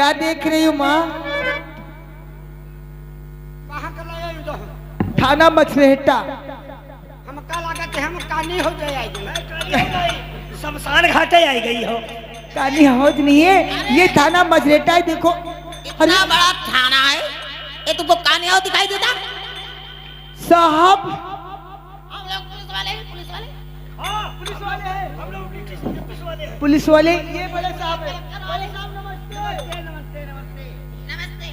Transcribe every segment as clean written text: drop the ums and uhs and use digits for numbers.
क्या देख रही हो माँ? थाना मछरेटा। हम का लागत है हम कानी हो जाए शमशान घाटे आई गई हो। कानी हौज नहीं है, ये थाना मछरेटा है। देखो इतना बड़ा थाना है, ये तुमको कान्या हो दिखाई देता? साहब हम लोग पुलिस वाले हैं, पुलिस वाले। हाँ, पुलिस वाले हैं हम लोग, पुलिस वाले हैं। पुलिस वाले ये बड़े साहब है। नमस्ते नमस्ते नमस्ते। नमस्ते।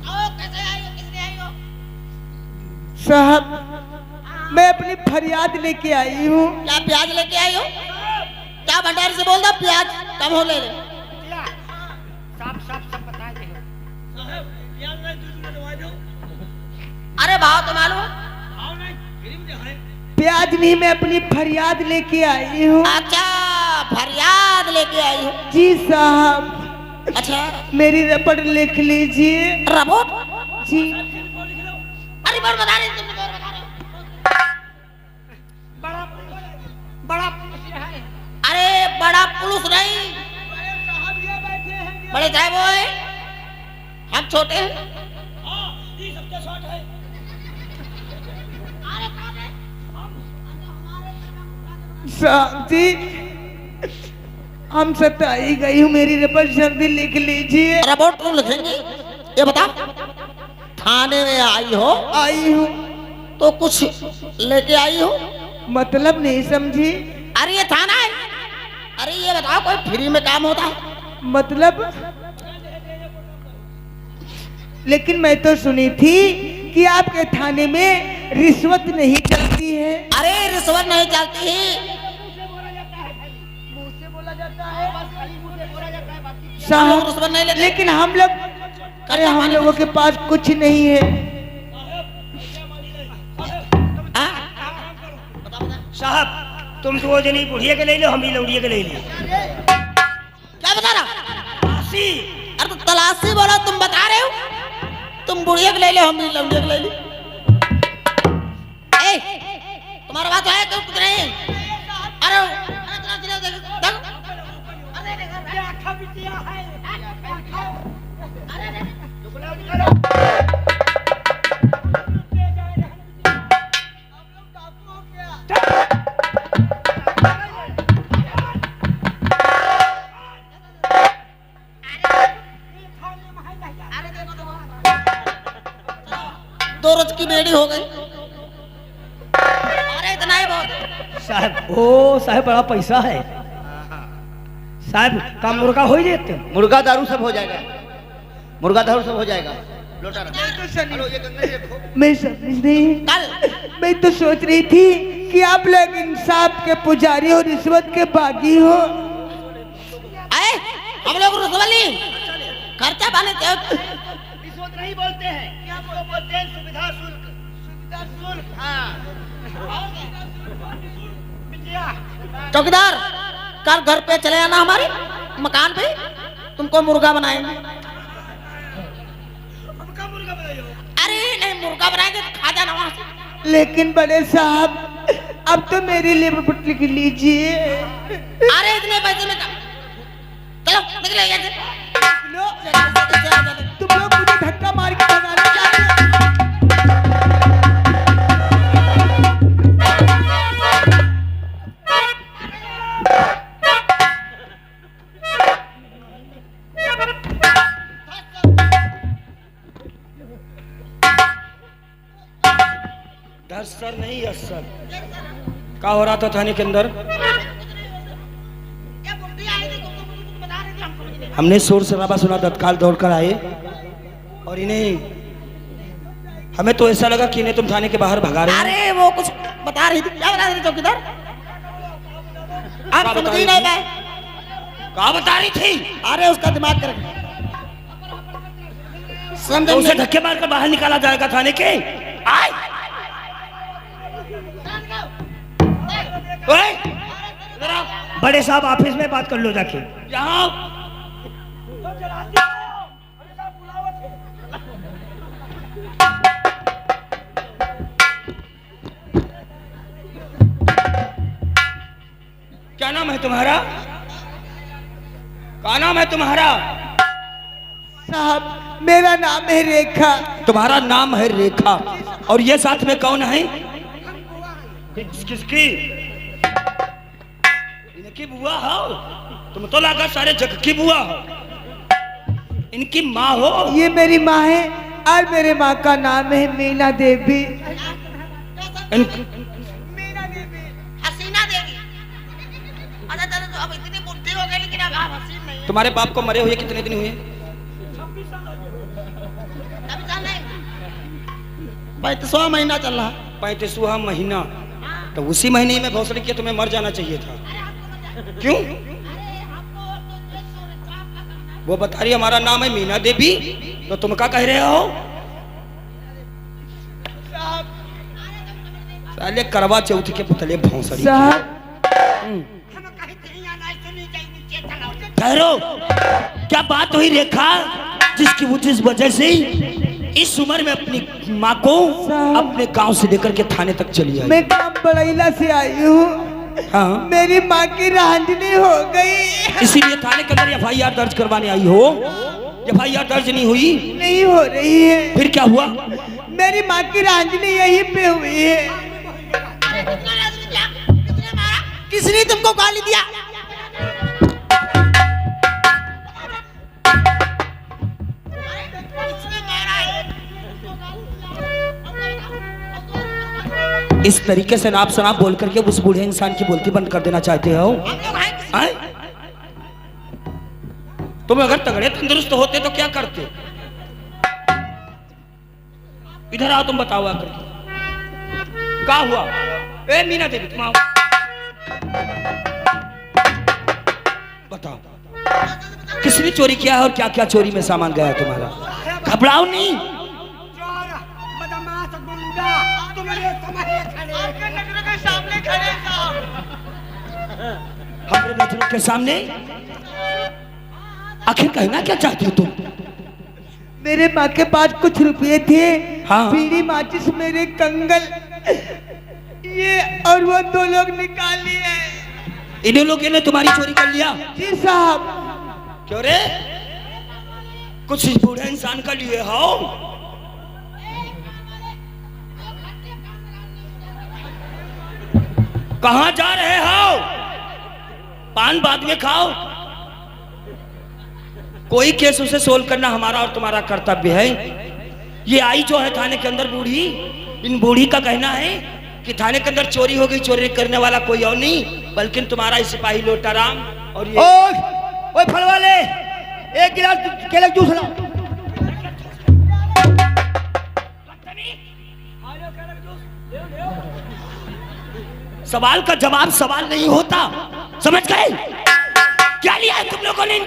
आओ, कैसे आई हो, किसने आई हो? साहब मैं अपनी फरियाद लेके आई हूँ। क्या प्याज लेके आई हो? क्या भंडार से बोल दो, प्याज कम हो ले ले। साफ साफ सब बता दे। अरे भाव तो मालूम? प्याज नहीं, मैं अपनी फरियाद लेके आई हूँ। अच्छा, फरियाद लेके आई हो। जी साहब। अच्छा, मेरी रपट लिख लीजिए। रिपोर्ट? जी। अरे बोल बता रहे, तुमने बोल बता रहे। बड़ा बड़ा पुलिस है। अरे बड़ा पुलिस नहीं, साहब ये बैठे हैं। बड़े साहब वो है, हम छोटे हैं। ये सबसे शॉर्ट है। अरे कौन है? साहब जी हम सताई गई हूँ, मेरी रपट जल्दी लिख लीजिए। रिपोर्ट तुम लिखेंगे? ये बता, थाने में आई हो आई हूँ तो कुछ लेके आई हो? मतलब नहीं समझी। अरे ये थाना है। अरे ये बताओ, कोई फ्री में काम होता है? मतलब लेकिन मैं तो सुनी थी कि आपके थाने में रिश्वत नहीं चलती है। अरे रिश्वत नहीं चलती है मुंह से बोला जाता है, बस खाली मुंह से बोला जाता है, बाकी साहब रिश्वत नहीं लेते। लेकिन हम लोग, अरे हम लोगों के पास कुछ नहीं है। हाँ? बता बता। साहब तुम दो जनी बुढ़िया के ले लो, हम भी लौड़िया के ले ली। क्या बता रहा? आसी अरे तो तलाशी बोला, तुम बता रहे हो? तुम बुढ़िया के ले लो, हम भी लौंडिया के ले ली। ए, तुम्हारा बात है तो कुछ नहीं। अरे तलाशी लो, देखो। अरे देखो, क्या आँखा बिटिया है। दो रोज की बेड़ी हो गई। अरे इतना ही बहुत। साहब, ओ साहब बड़ा पैसा है साहब। काम मुर्गा हो ही देते हो? मुर्गा दारू सब हो जाएगा, मुर्गा दारू सब हो जाएगा। मैं समझ नहीं, कल मैं तो सोच रही थी कि आप लोग इंसाफ के पुजारी हो, रिश्वत के बागी हो। आए, हम लोग रसवली खर्चा पानी दे। रिश्वत नहीं बोलते हैं, क्या बोलते हैं? सुविधा शुल्क। सुविधा शुल्क, हाँ। बिटिया चौकीदार, कल घर पे चले आना, हमारे मकान पे तुमको मुर्गा बनाएंगे। हमका मुर्गा बनाइयो। अरे नहीं, मुर्गा बनाएंगे तो खा जाना वहां से। लेकिन बड़े साहब अब तो मेरे लिए रिपोर्ट लिख लीजिए। अरे इतने पैसे में चलो निकले यहाँ से। तुम लोग मुझे धक्का मार के भगाना चाहते हो? सर नहीं असर। क्या हो रहा था थाने के अंदर? हमने शोर शराबा सुना, तत्काल दौड़कर आए और इन्हें, हमें तो ऐसा लगा कि इन्हें तुम थाने के बाहर भगा रहे हो। अरे वो कुछ बता रही थी। क्या बता रही थी चौकीदार? आप समझ ही नहीं गए। क्या बता रही थी? अरे उसका दिमाग कर तो उसे धक्के मारकर बाहर निकाला जाएगा थाने के। आए ओए, बड़े साहब ऑफिस में बात कर लो जाके। यहाँ क्या नाम है तुम्हारा? क्या नाम है तुम्हारा? साहब मेरा नाम है रेखा। तुम्हारा नाम है रेखा, और ये साथ में कौन है? किसकी? इनकी बुआ हो? तुम तो लगा सारे जग की बुआ हो। इनकी माँ हो? ये मेरी माँ है, और मेरे माँ का नाम है मीना देवी। हसीना देवी। अच्छा चलो, तो अब इतनी बुद्धि हो गई, लेकिन अब आप हसीन नहीं है। तुम्हारे बाप को मरे हुए कितने दिन हुए? 35वां महीना चल रहा। 35वां महीना? तो उसी महीने में भौसड़ी किया, तुम्हें मर जाना चाहिए था। क्यों? वो बता रही हमारा नाम है मीना देवी, तो तुम क्या कह रहे हो? साले करवा चौथ के पुतले भौसड़ी। साहब ठहरो, क्या बात हुई रेखा, जिस वजह से इस उम्र में अपनी माँ को अपने गांव से लेकर के थाने तक चली आई? मैं काम बड़ैला से आई हूँ। हाँ, मेरी माँ की रांझनी हो गई, इसीलिए थाने के अंदर FIR दर्ज करवाने आई हो। FIR दर्ज नहीं हुई? नहीं हो रही है। फिर क्या हुआ? मेरी माँ की रांझनी यहीं पे हुई है। किसने तुमको गाली दिया? इस तरीके से नाप शनाप बोल करके उस बूढ़े इंसान की बोलती बंद कर देना चाहते हो? आए? तुम अगर तगड़े तंदुरुस्त होते तो क्या करते? इधर आओ, तुम बताओ आकर क्या हुआ? ए मीना देवी, तुम आओ, बताओ किसने चोरी किया है और क्या क्या चोरी में सामान गया है तुम्हारा? घबराओ नहीं। हमारे नजरों के सामने आखिर कहना क्या चाहती हो तुम? मेरे माँ के पास कुछ रुपए थे। हाँ। बीड़ी माचिस मेरे कंगल ये और वो 2 लोग निकाल लिए। इन्हीं लोगों ने तुम्हारी चोरी कर लिया? जी साहब। क्यों रे, कुछ इस बूढ़े इंसान का लिए हो? कहां जा रहे हो? पान बाद में खाओ। कोई केस उसे सोल्व करना हमारा और तुम्हारा कर्तव्य है। ये आई जो है थाने के अंदर बूढ़ी, इन बूढ़ी का कहना है कि थाने के अंदर चोरी हो गई, चोरी करने वाला कोई और नहीं बल्कि तुम्हारा सिपाही लोटाराम। और ये ओए फल वाले, एक गिलास केले जूस लाओ। सवाल का जवाब सवाल नहीं होता, समझ गए? क्या लिया है तुम लोगों ने?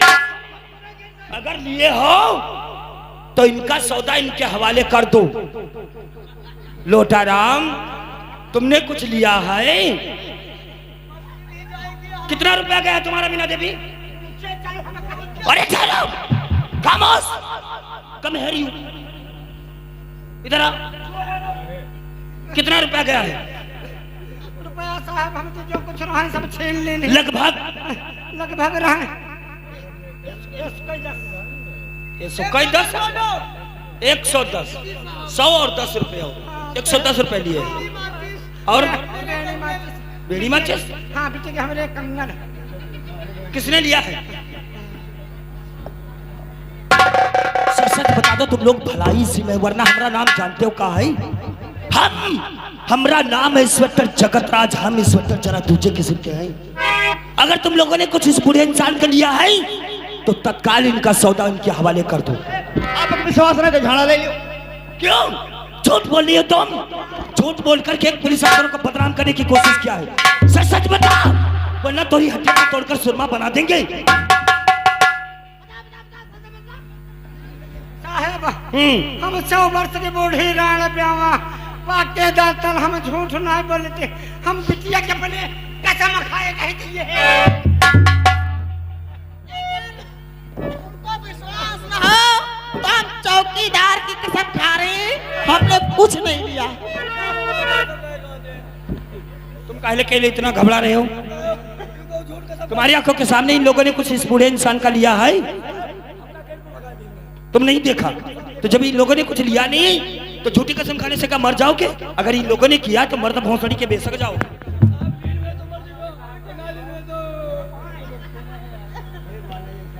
अगर लिए हो तो इनका सौदा इनके हवाले कर दो। लोटाराम, तुमने कुछ लिया है? कितना रुपया गया तुम्हारा मीना देवी? अरे चलो खामोश, कम है रही हूं। इधर आ, कितना रुपया गया है? रुपया साहब हम तो जो कुछ रहा है सब छीन लेने। लगभग रहा है 110 100 और 10 रुपये हो, 110 रुपए लिए। और बीड़ी माचिस? हाँ बेटे के हमारे कंगन। किसने लिया है? सच बता दो तुम लोग भलाई सी में, वरना हमारा नाम जानते हो का है? हमारा नाम है इंस्पेक्टर जगतराज। हम इंस्पेक्टर जरा दूसरे किस्म के हैं। अगर तुम लोगों ने कुछ इस बूढ़े इंसान का लिया है तो तत्काल इनका सौदा इनके हवाले कर दो। आप अपनी विश्वास के झाड़ा ले लो। क्यों झूठ बोल रही हो तुम? झूठ बोल करके एक पुलिस अफसर को बदनाम करने की कोशिश किया है। सच सच बता, वरना तुम्हारी हड्डियां को तोड़कर सुरमा बना देंगे। साहब हम 100 वर्ष के बूढ़ी राण ब्यावा पाके दातल, हम झूठ नहीं बोलते। हम बिटिया के अपने कसम खाए कहते हैं। तुमको विश्वास न हो तो हम चौकीदार की कसम खा रहे हैं, हमने कुछ नहीं लिया। तुम काहे के लिए इतना घबरा रहे हो? तुम्हारी आंखों के सामने इन लोगों ने कुछ इस बूढ़े इंसान का लिया है। तुम नहीं देखा तो जब इन लोगों ने कुछ लिया नहीं तो झूठी कसम खाने से क्या मर जाओगे? अगर इन लोगों ने किया तो मर्द भौंसड़ी के बेसक जाओ।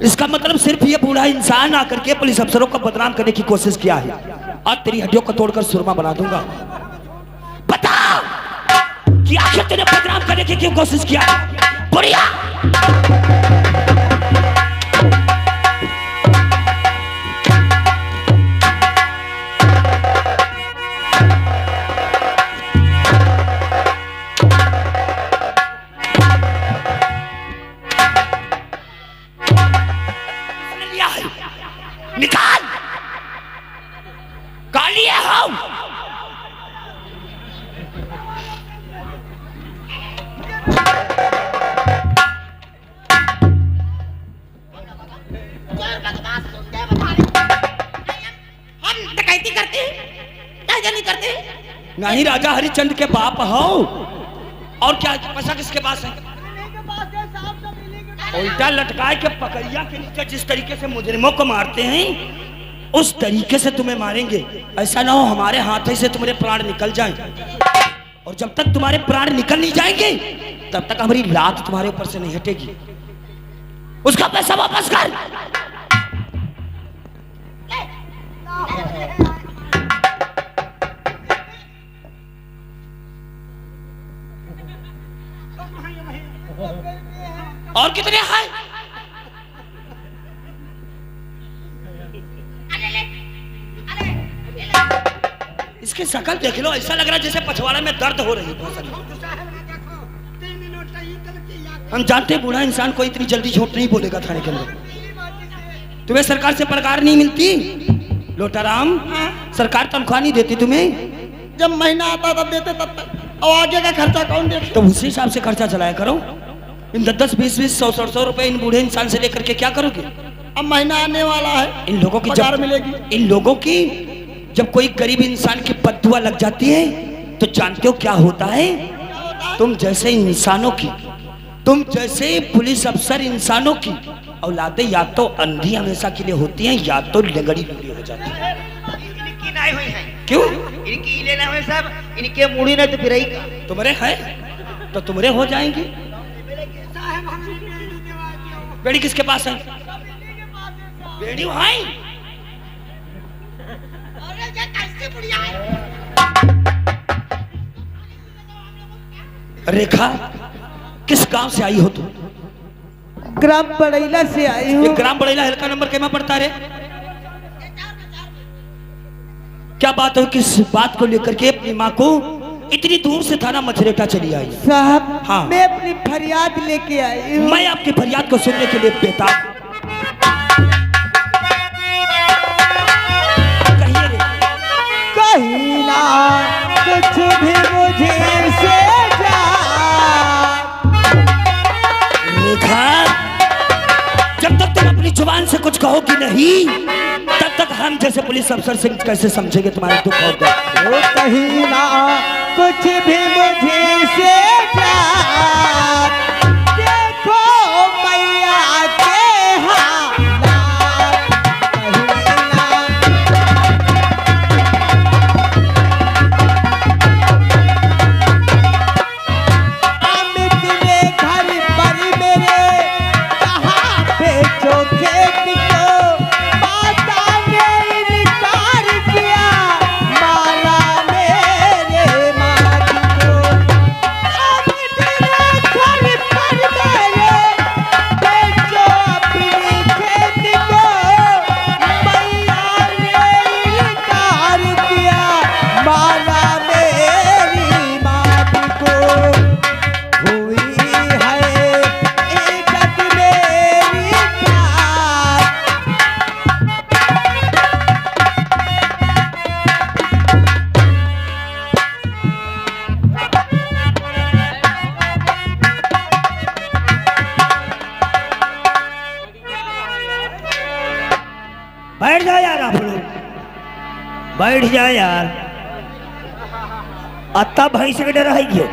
इसका मतलब सिर्फ ये बूढ़ा इंसान आकर के पुलिस अफसरों को बदनाम करने की कोशिश किया है। आज तेरी हड्डियों को तोड़कर सुरमा बना दूंगा। बता कि आखिर तूने बदनाम करने की क्यों कोशिश किया? बुढ़िया निकाल कालिया हो। हम डकैती करते हैं क्या नहीं करते? नहीं राजा हरिश्चंद्र के बाप हो। और क्या पैसा किसके पास है? उल्टा लटकाए के पकड़िया के नीचे जिस तरीके से मुजरिमों को मारते हैं उस तरीके से तुम्हें मारेंगे। ऐसा ना हो हमारे हाथ से तुम्हारे प्राण निकल जाएं। और जब तक तुम्हारे प्राण निकल नहीं जाएंगे तब तक हमारी लात तुम्हारे ऊपर से नहीं हटेगी। उसका पैसा वापस कर। और कितने हैं? इसकी शक्ल देख लो, ऐसा लग रहा है जैसे पछवाड़ा में दर्द हो रही है बहुत सारी। हम जानते हैं बूढ़ा इंसान कोई इतनी जल्दी झूठ नहीं बोलेगा थाने के अंदर। तुम्हें सरकार से पगार नहीं मिलती लोटाराम? सरकार तनख्वाह नहीं देती तुम्हें? जब महीना आता तब देते तब तक, और आगे का खर्चा कौन देता? तो उसी हिसाब से खर्चा चलाया करो। इन 10-10, 20-20, 100-100 रुपए इन बूढ़े इंसान से लेकर के क्या करोगे? अब महीना आने वाला है, इन लोगों की पगार जब मिलेगी। इन लोगों की जब कोई गरीब इंसान की बद्दुआ लग जाती है तो जानते हो क्या होता है? तुम जैसे इंसानों की, तुम जैसे पुलिस अफसर इंसानों की औलादें या तो अंधी हमेशा के लिए होती हैं या तो लगड़ी लुगड़ी हो जाती है। इनकी नहीं हुई है। क्यों? इनकी लेना हुए सब, इनके मुड़ी नहीं तो फिर ही का। तुम्हारे है तो तुम्हारे हो जाएंगे। बेड़ी किसके पास है? बेड़ी है। रेखा किस गांव से आई हो तुम? ग्राम बड़ैला से आई हूँ। ये ग्राम बड़ैला हल्का नंबर कैमा पड़ता रे? क्या बात हो, किस बात को लेकर के अपनी माँ को इतनी दूर से थाना मछरेटा चली आई? साहब हाँ। मैं अपनी फरियाद लेके आई हूँ। मैं आपकी फरियाद को सुनने के लिए बेताब। कहिए रे। कहीं ना कुछ भी मुझे से जा। रेखा जब तक तुम अपनी जुबान से कुछ कहोगी नहीं तब तक हम जैसे पुलिस अफसर से कैसे समझेंगे तुम्हारा दुख और दर्द? वो कहीं ना कुछ भी मुझे से जा। देखो मैया के हालात, कहीं ना अमित ने घर पर मेरे कहाँ बेचो खेत को, माता ने इनकार किया, मारा मेरे माँ को। अमित ने घर पर मेरे बेचो अपनी खेत को, मैया ने इनकार किया, मारा मेरी माँ को। हुई है इज्जत मेरी प्यार। बैठ जाओ यार आप लोग, बैठ जाओ यार। अत्ता भाई से डर है क्यों?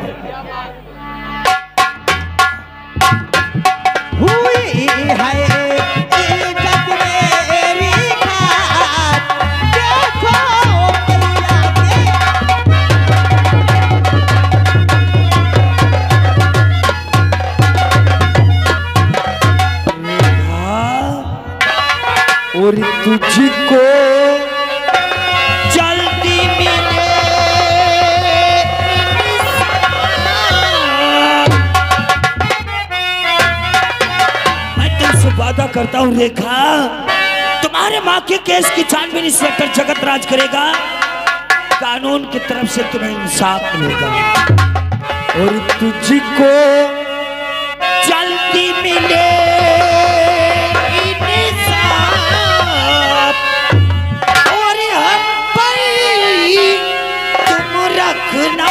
हुई है इज्जत मेरी खार। तुझको जल्दी मिले मैं तुमसे वादा करता हूँ रेखा, तुम्हारे माँ के केस की छानबीन इंस्पेक्टर जगत राज करेगा, कानून की तरफ से तुम्हें इंसाफ मिलेगा और तुझको जल्दी मिले इंसाफ और हम पर तुम रखना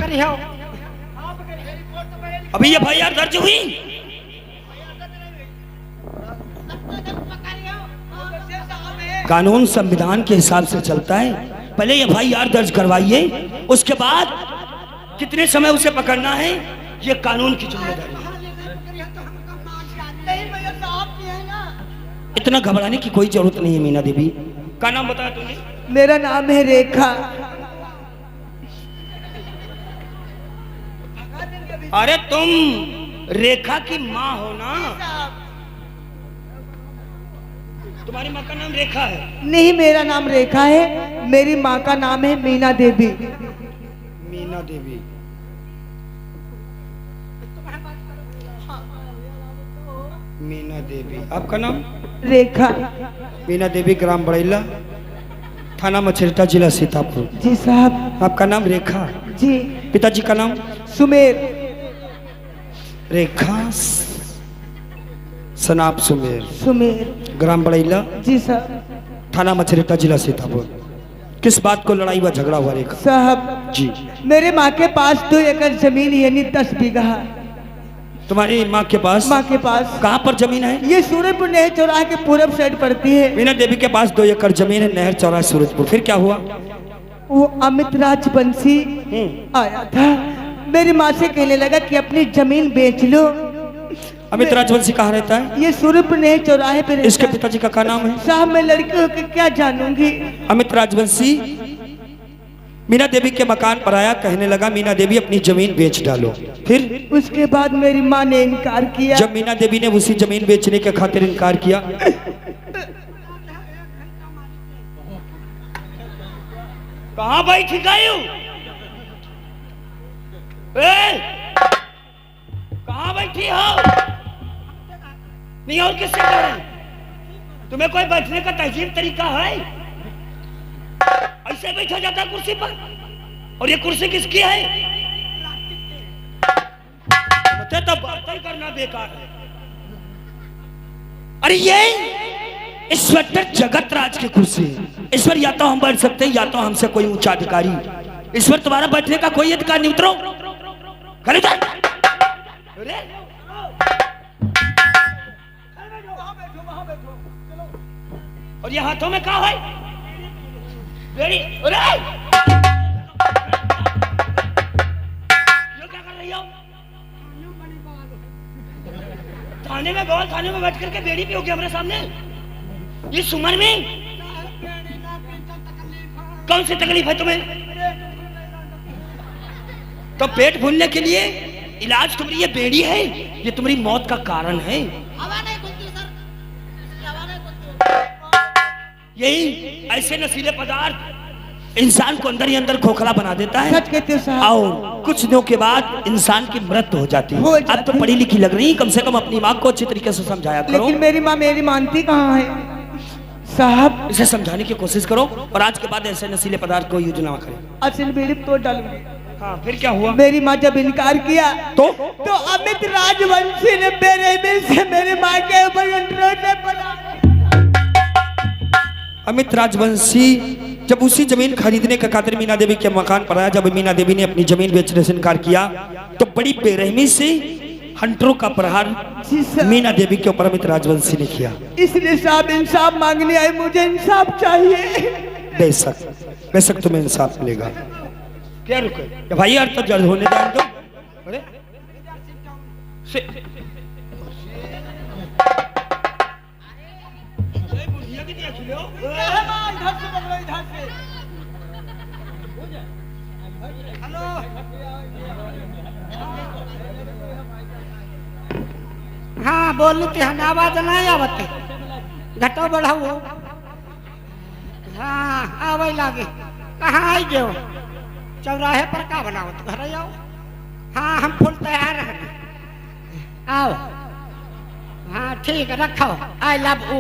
विश्वास। अभी ये FIR दर्ज हुई, कानून संविधान के हिसाब से चलता है। पहले FIR दर्ज करवाइए, उसके बाद कितने समय उसे पकड़ना है ये कानून की जिम्मेदारी है। इतना घबराने की कोई जरूरत नहीं है। मीना देवी का नाम बताया तुमने? मेरा नाम है रेखा। अरे तुम रेखा की माँ हो ना? तुम्हारी माँ का नाम रेखा है? नहीं, मेरा नाम रेखा है, मेरी माँ का नाम है मीना देवी। मीना देवी। मीना देवी, आपका नाम? रेखा। मीना देवी, ग्राम बड़ैला, थाना मछेरता, जिला सीतापुर। जी साहब। आपका नाम रेखा? जी। पिताजी का नाम? सुमेर। रेखा सनाप सुमेर। सुमेर। ग्राम बड़ैला। जी साहब। थाना मछेरता, जिला सीतापुर। किस बात को लड़ाई व झगड़ा हुआ रेखा? साहब जी, मेरे माँ के पास 2 एकड़ जमीन यानी 10 बीघा। तुम्हारी माँ के पास? माँ के पास। कहाँ पर जमीन है? ये सूरजपुर नहर चौराहे के पूरब साइड पड़ती है। मीना देवी के पास 2 एकड़ जमीन है, नहर चौराहा, सूरजपुर। फिर क्या हुआ? वो अमित राजवंशी आया था, मेरी माँ से कहने लगा कि अपनी जमीन बेच लो। अमित राजवंशी कहाँ रहता है? ये सूरजपुर नहर चौराहे पे रहता इसके है। पिताजी का क्या नाम है? साहब मैं लड़की होकर क्या जानूंगी। अमित राजवंशी मीना देवी के मकान पर आया, कहने लगा मीना देवी अपनी जमीन बेच डालो। फिर उसके बाद मेरी माँ ने इनकार किया। जब मीना देवी ने उसी जमीन बेचने के खातिर इनकार किया, कहाँ बैठी गई? कहाँ बैठी हो? नहीं और किससे कह रहे? तुम्हें कोई बैठने का तहजीब तरीका है? ऐसे बैठा जाता है कुर्सी पर? और ये कुर्सी किसकी है? मुझे तो बातें करना बेकार है। अरे ये इंस्पेक्टर जगत राज की कुर्सी है। ईश्वर या तो हम बैठ सकते हैं या तो हमसे कोई ऊंचा अधिकारी। ईश्वर तुम्हारा बैठने का कोई अधिकार नहीं। उतरो, खड़े जाओ। और ये हाथों में क्या है? अरे ये क्या कर रही हो? थाने में गौल थाने में बैठ करके बेड़ी पियोगे हमारे सामने इस उम्र में? कौन सी तकलीफ है तुम्हें? तो पेट भूलने के लिए इलाज तुम्हारी ये बेड़ी है, ये तुम्हारी मौत का कारण है। हवा नहीं खुलती सर, हवा नहीं खुलती। यही ऐसे नशीले पदार्थ इंसान को अंदर ही अंदर खोखला बना देता है सच कहते हो साहब। और कुछ दिनों के बाद इंसान की मृत्यु हो जाती हो है। जाती अब तो पढ़ी लिखी लग रही, कम से कम अपनी माँ को अच्छी तरीके से समझाया करो। लेकिन मेरी माँ मेरी मानती कहाँ है साहब? इसे समझाने की कोशिश करो और आज के बाद ऐसे नशीले पदार्थ को यूज ना करें। असल बीड़ी तो डालूंगी। हाँ, फिर क्या हुआ? मेरी माँ जब इनकार किया तो अमित राजवंशी ने बेरहमी से मेरी माँ के ऊपर इंटरव्यू बना। अमित राजवंशी जब उसी जमीन खरीदने का खातिर मीना देवी के मकान पर आया, जब मीना देवी ने अपनी जमीन बेचने से इनकार किया तो बड़ी बेरहमी से हंटरों का प्रहार मीना देवी के ऊपर अमित राजवंशी ने किया। इसलिए साहब इंसाफ मांगने आए, मुझे इंसाफ चाहिए। बेशक बेशक तुम्हें इंसाफ मिलेगा। क्या रुके भाई यार, तो जल्द होने जान दो। अरे हाँ बोलते हैं आवाज नहीं आवत घटो बढ़ाओ। हाँ आवे लागे कहाँ आई गयो? चौराहे पर का बनाओ तो घर आओ। हाँ हम फुल तैयार हैं, आओ। हाँ ठीक है रखो। I love you.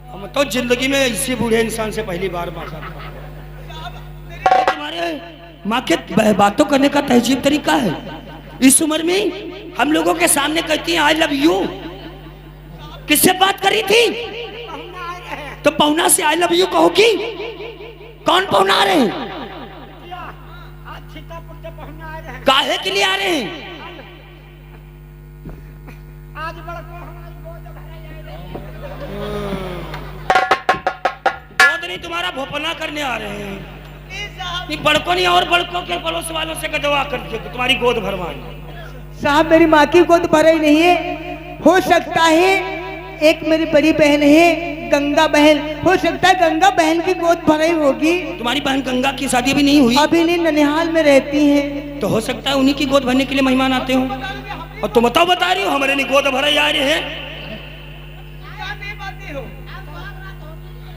हम तो जिंदगी में इसी बूढ़े इंसान से पहली बार बात कर रहा हूं। तुम्हारे माँ के बातों करने का तहजीब तरीका है। इस उम्र में हम लोगों के सामने कहती हैं आई लव यू। किससे बात करी थी? तो पहुना से आई लव यू कहोगी? कौन पहुना आ रहे हैं? काहे के लिए आ रहे हैं? आज गोद नहीं तुम्हारा भोपना करने आ रहे हैं। नहीं बड़कों नहीं और बड़कों के पड़ोस वालों से गदवा करके तुम्हारी गोद भरवाएं। साहब मेरी माँ की गोद भरा ही नहीं है। हो सकता है एक मेरी बड़ी बहन है गंगा बहन, हो सकता है गंगा बहन की गोद भराई होगी। तुम्हारी बहन गंगा की शादी भी नहीं हुई? अभी नहीं, ननिहाल में रहती है। तो हो सकता है उन्हीं की गोद भरने के लिए मेहमान आते हो। और तुम बताओ बता रही हो हमारे नहीं गोद भराई आ रहे हैं।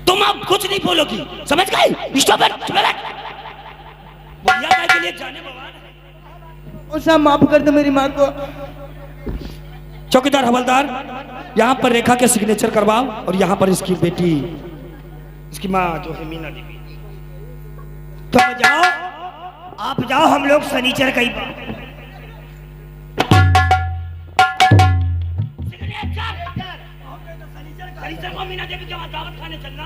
तुम अब कुछ नहीं बोलोगी, समझ गई? Stop it. बुढ़िया के लिए जाने बाबा उसे माफ कर दो मेरी माँ को। चौकीदार हवलदार यहाँ पर रेखा के सिग्नेचर करवाओ और यहाँ पर इसकी बेटी, इसकी माँ जो है मीना देवी। तो जाओ, आप जाओ, हम लोग सनीचर कहीं सनीचर को मीना देवी के वहाँ दावत खाने चलना।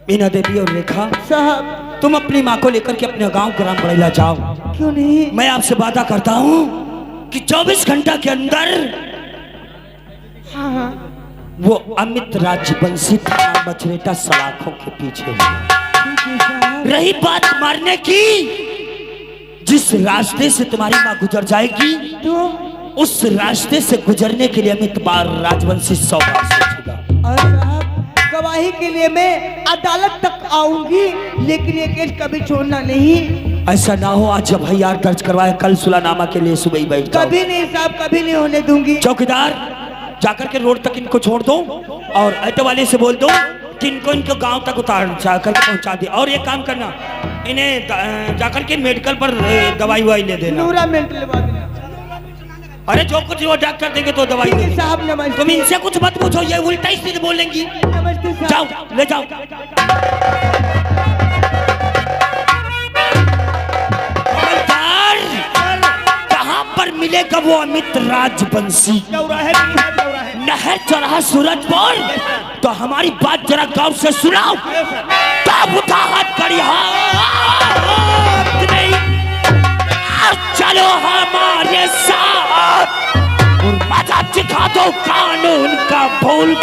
मीना देवी और रेखा, साहब तुम अपनी माँ को लेकर के अपने गांव ग्राम बड़ैला जाओ। क्यों नहीं? मैं आपसे वादा करता हूँ कि 24 घंटा के अंदर हाँ वो अमित राजवंशी थाना मछरेटा सलाखों के पीछे है। ठीक है साहब। रही बात मारने की, जिस रास्ते से तुम्हारी माँ गुजर जाएगी तो उस रास्ते से गुजरने के लिए अमित बार राजवंशी 100 बार सोचेगा। और साहब गवाही के लिए मैं अदालत तक आऊंगी, लेकिन ये केस कभी छोड़ना नहीं। ऐसा ना हो आज जब यार दर्ज करवाए, कल सुलानामा के लिए सुबह ही बैठ जाओ। कभी नहीं साहब, कभी नहीं होने दूंगी। चौकीदार जाकर के रोड तक इनको छोड़ दो और ऑटो वाले से बोल दो कि इनको इनको गांव तक उतार जाकर के पहुंचा दे। और ये काम करना, इन्हें जाकर के मेडिकल पर दवाई ववाई ले देना। नूरा मिनट लगा देना। अरे जो कुछ वो डॉक्टर देंगे तो दवाई ठीक है देंगे। साहब नमस्ते। तुम इनसे कुछ मत पूछो, ये उल्टा ही सीधे बोलेंगी। नमस्ते साहब। जाओ ले जाओ। हवलदार मिलेगा वो अमित राजवंशी चौराहे पे है, चौराहे। नहर चौराहा सूरजपुर। तो हमारी बात जरा गौर से सुनाओ। तब उठा हाथ करी हाथ नहीं, चलो हमारे साथ और मजा सिखा दो कानून का भूल।